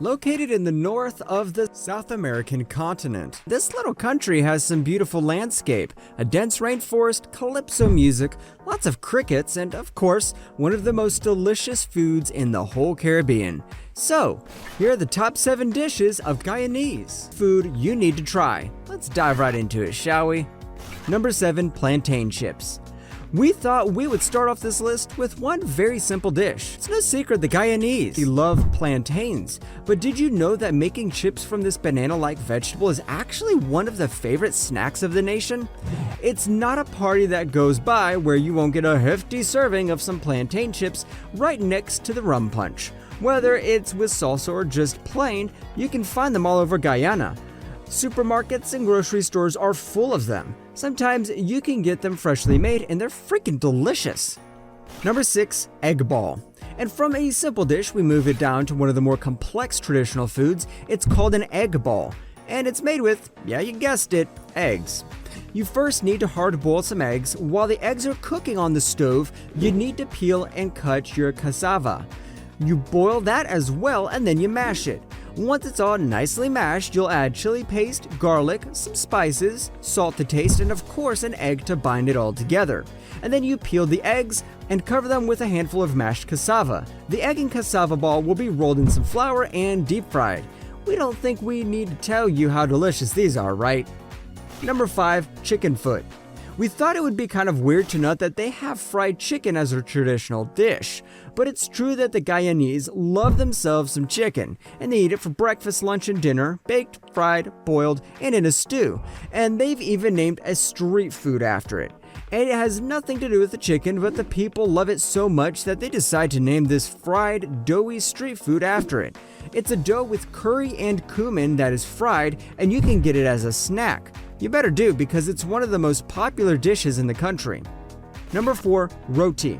Located in the north of the South American continent, this little country has some beautiful landscape, a dense rainforest, calypso music, lots of crickets, and of course, one of the most delicious foods in the whole Caribbean. So, here are the top 7 dishes of Guyanese food you need to try. Let's dive right into it, shall we? Number 7, plantain chips. We thought we would start off this list with one very simple dish. It's no secret the Guyanese love plantains, but did you know that making chips from this banana-like vegetable is actually one of the favorite snacks of the nation? It's not a party that goes by where you won't get a hefty serving of some plantain chips right next to the rum punch. Whether it's with salsa or just plain, you can find them all over Guyana. Supermarkets and grocery stores are full of them. Sometimes you can get them freshly made and they're freaking delicious. Number 6, egg ball. And from a simple dish, we move it down to one of the more complex traditional foods. It's called an egg ball, and it's made with, yeah, you guessed it, eggs. You first need to hard boil some eggs. While the eggs are cooking on the stove, you need to peel and cut your cassava. You boil that as well, and then you mash it. Once it's all nicely mashed, you'll add chili paste, garlic, some spices, salt to taste, and of course an egg to bind it all together. And then you peel the eggs and cover them with a handful of mashed cassava. The egg and cassava ball will be rolled in some flour and deep fried. We don't think we need to tell you how delicious these are, right? Number 5, chicken foot. We thought it would be kind of weird to note that they have fried chicken as a traditional dish, but it's true that the Guyanese love themselves some chicken, and they eat it for breakfast, lunch, and dinner, baked, fried, boiled, and in a stew, and they've even named a street food after it. And it has nothing to do with the chicken, but the people love it so much that they decide to name this fried, doughy street food after it. It's a dough with curry and cumin that is fried, and you can get it as a snack. You better do, because it's one of the most popular dishes in the country. Number 4, roti.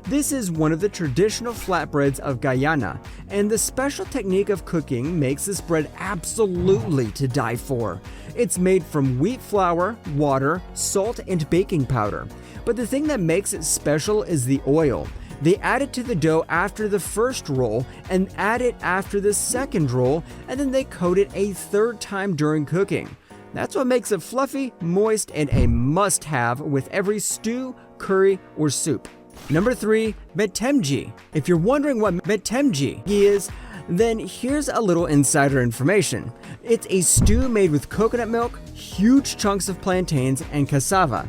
This is one of the traditional flatbreads of Guyana, and the special technique of cooking makes this bread absolutely to die for. It's made from wheat flour, water, salt, and baking powder. But the thing that makes it special is the oil. They add it to the dough after the first roll and add it after the second roll, and then they coat it a third time during cooking. That's what makes it fluffy, moist, and a must-have with every stew, curry, or soup. Number 3, Matemji. If you're wondering what Matemji He is, then here's a little insider information. It's a stew made with coconut milk, huge chunks of plantains, and cassava.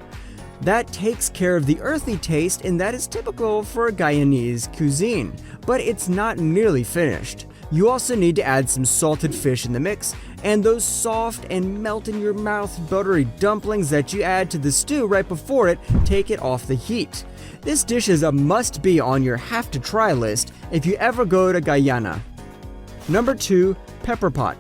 That takes care of the earthy taste, and that is typical for Guyanese cuisine, but it's not nearly finished. You also need to add some salted fish in the mix, and those soft and melt-in-your-mouth buttery dumplings that you add to the stew right before it take it off the heat. This dish is a must-be on your have-to-try list if you ever go to Guyana. Number 2, pepper pot.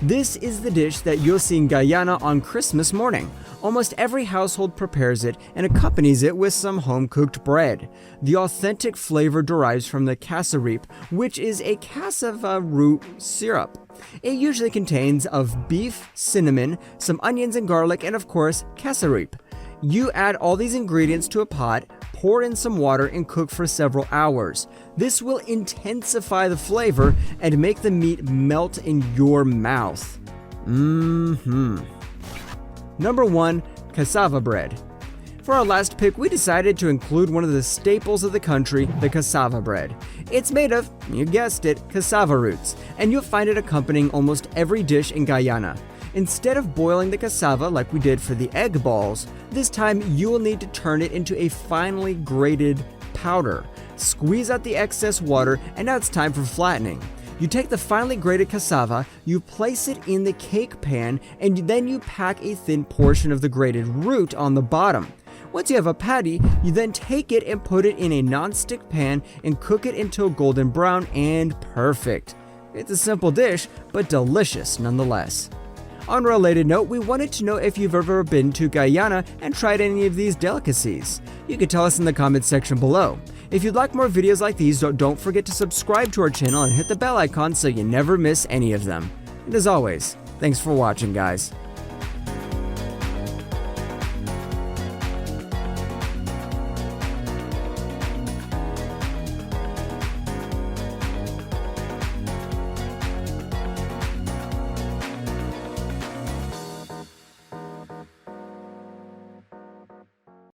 This is the dish that you'll see in Guyana on Christmas morning. Almost every household prepares it and accompanies it with some home-cooked bread. The authentic flavor derives from the cassava, which is a cassava root syrup. It usually contains of beef, cinnamon, some onions and garlic, and of course, cassava. You add all these ingredients to a pot, pour in some water, and cook for several hours. This will intensify the flavor and make the meat melt in your mouth. Number 1, cassava bread. For our last pick, we decided to include one of the staples of the country, the cassava bread. It's made of, you guessed it, cassava roots, and you'll find it accompanying almost every dish in Guyana. Instead of boiling the cassava like we did for the egg balls, this time you will need to turn it into a finely grated powder. Squeeze out the excess water, and now it's time for flattening. You take the finely grated cassava, you place it in the cake pan, and then you pack a thin portion of the grated root on the bottom. Once you have a patty, you then take it and put it in a non-stick pan and cook it until golden brown and perfect. It's a simple dish, but delicious nonetheless. On a related note, we wanted to know if you've ever been to Guyana and tried any of these delicacies. You can tell us in the comments section below. If you'd like more videos like these, don't forget to subscribe to our channel and hit the bell icon so you never miss any of them. And as always, thanks for watching, guys.